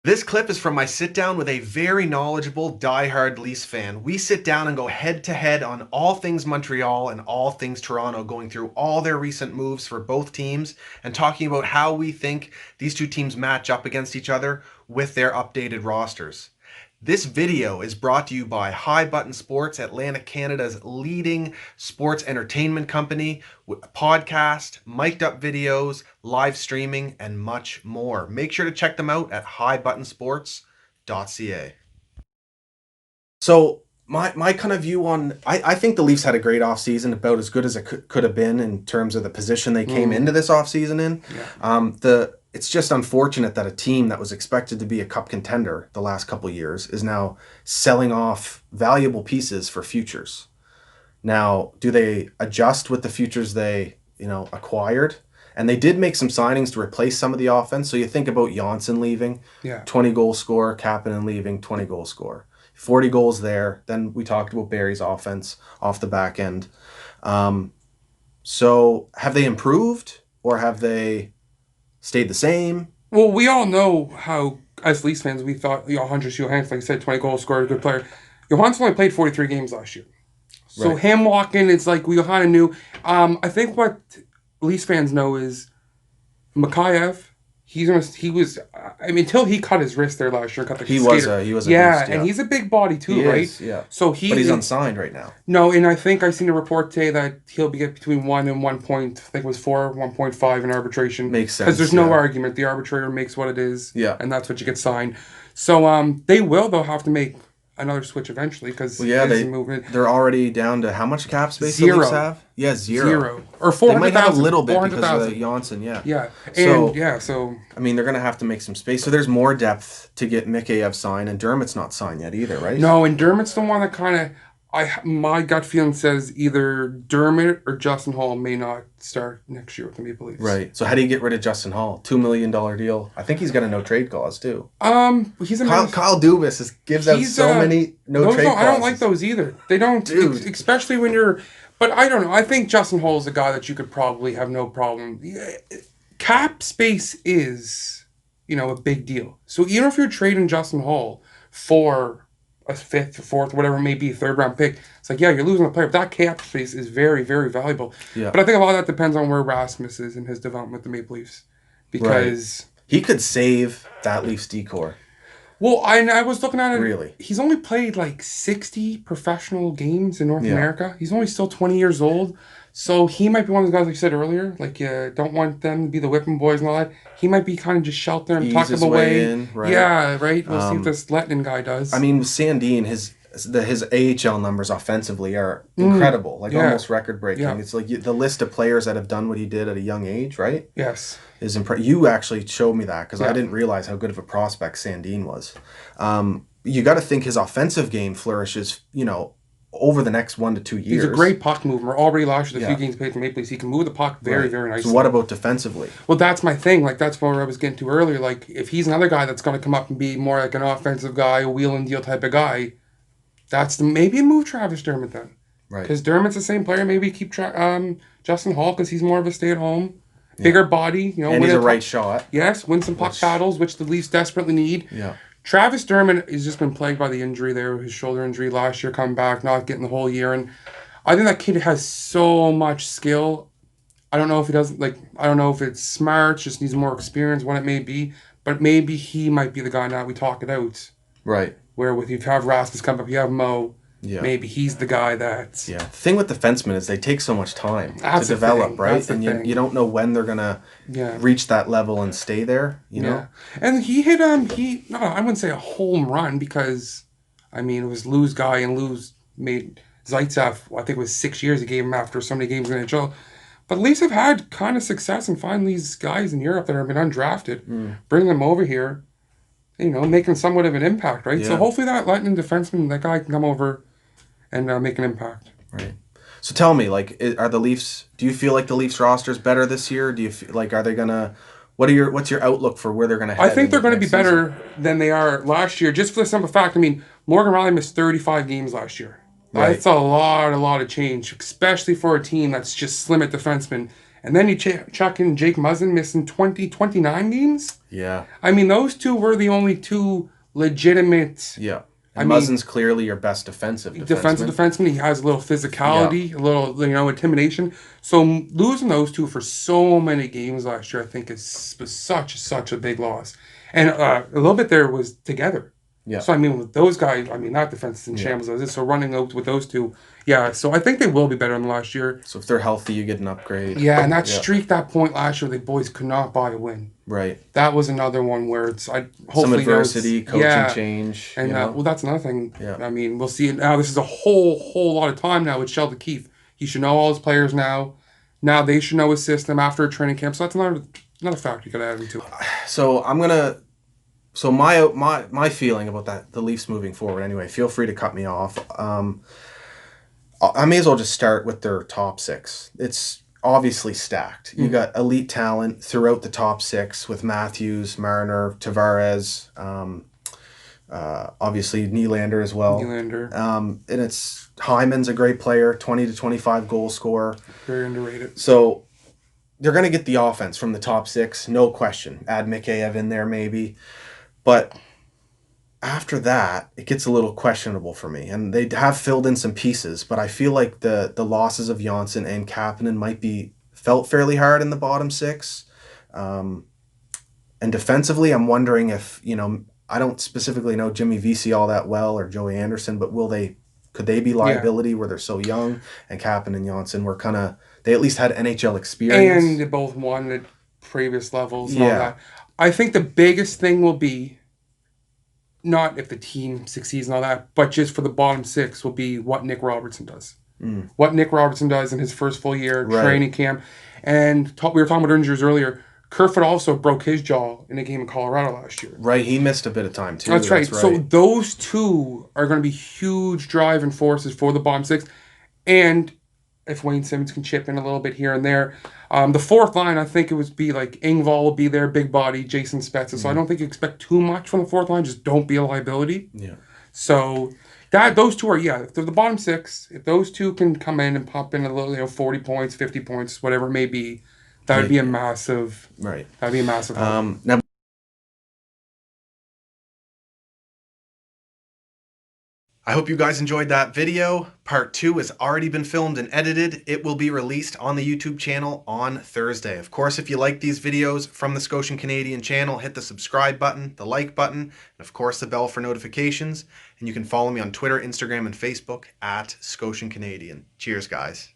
This clip is from my sit down with a very knowledgeable diehard Leafs fan. We sit down and go head to head on all things Montreal and all things Toronto, going through all their recent moves for both teams and talking about how we think these two teams match up against each other with their updated rosters. This video is brought to you by High Button Sports, Atlantic Canada's leading sports entertainment company, with a podcast, mic'd up videos, live streaming, and much more. Make sure to check them out at hightbuttonsports.ca. So my kind of view on I think the Leafs had a great offseason, about as good as it could have been in terms of the position they came into this offseason in. Yeah. It's just unfortunate that a team that was expected to be a cup contender the last couple of years is now selling off valuable pieces for futures. Now, do they adjust with the futures they, acquired? And they did make some signings to replace some of the offense. So you think about Johnsson leaving, 20 goal scorer, Kapanen leaving, 20 goal scorer. 40 goals there. Then we talked about Barry's offense off the back end. So have they improved or have they stayed the same? Well, we all know how, as Leafs fans, we thought Andres Johansson, like I said, 20 goal scorer, good player. Johansson only played 43 games last year. So him walking, it's like we kind of knew. I think what Leafs fans know is Mikheyev, until he cut his wrist there last year, cut the he was a beast, and he's a big body too, right? So but he's unsigned right now. No, and I think I seen a report today that he'll be between 1 and 1 point. I think it was 1.5 in arbitration. Makes sense because there's no argument. The arbitrator makes what it is, and that's what you get signed. So they will though have to make another switch eventually because they're already down to how much cap space Zero. the Leafs have? Yeah, zero. Or 400,000. They might have a little bit because of Johnsson, Yeah. So I mean, they're going to have to make some space. So there's more depth to get Mikheyev signed, and Dermott's not signed yet either, right? No, and Dermott's the one that kind of my gut feeling says either Dermott or Justin Hall may not start next year with the Maple Leafs. Right. So how do you get rid of Justin Hall? $2 million deal. I think he's got a no trade clause too. He's Kyle Dubas gives out so many no trade clauses. I don't like those either. They don't, especially when you're. But I don't know. I think Justin Hall is a guy that you could probably have no problem. Cap space is, a big deal. So even if you're trading Justin Hall for a fifth or fourth, whatever it may be, third round pick, it's like, you're losing a player. But that cap space is very, very valuable. Yeah. But I think a lot of that depends on where Rasmus is in his development with the Maple Leafs. Because he could save that Leafs decor. Well, I was looking at it. Really? He's only played like 60 professional games in North America. He's only still 20 years old. So he might be one of those guys, like you said earlier, like you don't want them to be the whipping boys and all that. He might be kind of just shelter and tuck him away. Right? Yeah, right. We'll see what this Letnin guy does. I mean, Sandin, his AHL numbers offensively are incredible, almost record breaking. Yeah. It's like the list of players that have done what he did at a young age, right? Yes. Is You actually showed me that because I didn't realize how good of a prospect Sandin was. You got to think his offensive game flourishes, over the next 1 to 2 years. He's a great puck mover. Already last year, the few games played for Maple Leafs, he can move the puck very, very nicely. So what about defensively? Well, that's my thing. Like, that's what I was getting to earlier. Like, if he's another guy that's going to come up and be more like an offensive guy, a wheel and deal type of guy, maybe move Travis Dermott then. Right. Because Dermott's the same player. Maybe keep Justin Hall because he's more of a stay-at-home, bigger body. And he's a right shot. Yes, win some puck battles, which the Leafs desperately need. Yeah. Travis Dermott has just been plagued by the injury there, his shoulder injury last year, coming back, not getting the whole year. And I think that kid has so much skill. I don't know if it's smart, just needs more experience, what it may be. But maybe he might be the guy now we talk it out. Right. Where you have Rasmus come up, you have Mo. Yeah. Maybe he's the guy that's... Yeah. The thing with defensemen is they take so much time to develop, right? And you don't know when they're going to reach that level and stay there, you know? And he hit, I wouldn't say a home run because, it was Lou's guy and Lou's made Zaitsev, I think it was 6 years he gave him after so many games in the NHL. But Leafs have had kind of success in finding these guys in Europe that have been undrafted, bringing them over here, making somewhat of an impact, right? Yeah. So hopefully that Lightning defenseman, that guy can come over and make an impact. Right. So tell me, are the Leafs? Do you feel like the Leafs roster is better this year? Do you feel are they gonna? What's your outlook for where they're gonna head? I think they're going to be better than they are last year, just for the simple fact. Morgan Rielly missed 35 games last year. Right. That's a lot of change, especially for a team that's just slim at defenseman And then you chuck in Jake Muzzin missing 29 games. Yeah. I mean, those two were the only two legitimate. Yeah. And Muzzin's clearly your best defensive defenseman. He has a little physicality, a little, intimidation. So losing those two for so many games last year, I think, was such a big loss. And a little bit there was together. Yeah. So, I mean, with those guys, that defense is in shambles. So running out with those two, so I think they will be better than last year. So if they're healthy, you get an upgrade. Yeah, and that streak, that point last year, the boys could not buy a win. Right. That was another one where hopefully some adversity, coaching change. And that's another thing. Yeah. I mean, we'll see. Now this is a whole lot of time now with Sheldon Keefe. He should know all his players now. Now they should know his system after a training camp. So that's another factor you could add into it. So I'm gonna. So my feeling about the Leafs moving forward. Anyway, feel free to cut me off. I may as well just start with their top six. It's obviously stacked. You got elite talent throughout the top six with Matthews, Marner, Tavares, obviously Nylander as well. And it's Hyman's a great player, 20 to 25 goal scorer. Very underrated. So they're going to get the offense from the top six, no question. Add Mikheyev in there maybe. But after that, it gets a little questionable for me. And they have filled in some pieces, but I feel like the losses of Johnsson and Kapanen might be felt fairly hard in the bottom six. And defensively, I'm wondering if, I don't specifically know Jimmy Vesey all that well or Joey Anderson, but could they be liability where they're so young? And Kapanen and Johnsson were they at least had NHL experience. And they both won at previous levels and all that. I think the biggest thing will be, not if the team succeeds and all that, but just for the bottom six will be what Nick Robertson does. What Nick Robertson does in his first full year training camp. And we were talking about injuries earlier. Kerfoot also broke his jaw in a game in Colorado last year. Right, he missed a bit of time too. That's right. So those two are going to be huge driving forces for the bottom six. And if Wayne Simmons can chip in a little bit here and there. The fourth line, I think it would be like Engvall will be there, big body, Jason Spezza. So I don't think you expect too much from the fourth line. Just don't be a liability. Yeah. So those two are, if they're the bottom six, if those two can come in and pop in a little, 40 points, 50 points, whatever it may be, that would be a massive. Right. That'd be a massive help. Now, I hope you guys enjoyed that video. Part 2 has already been filmed and edited. It will be released on the YouTube channel on Thursday. Of course, if you like these videos from the Scotian Canadian channel, hit the subscribe button, the like button, and of course the bell for notifications. And you can follow me on Twitter, Instagram, and Facebook at Scotian Canadian. Cheers, guys.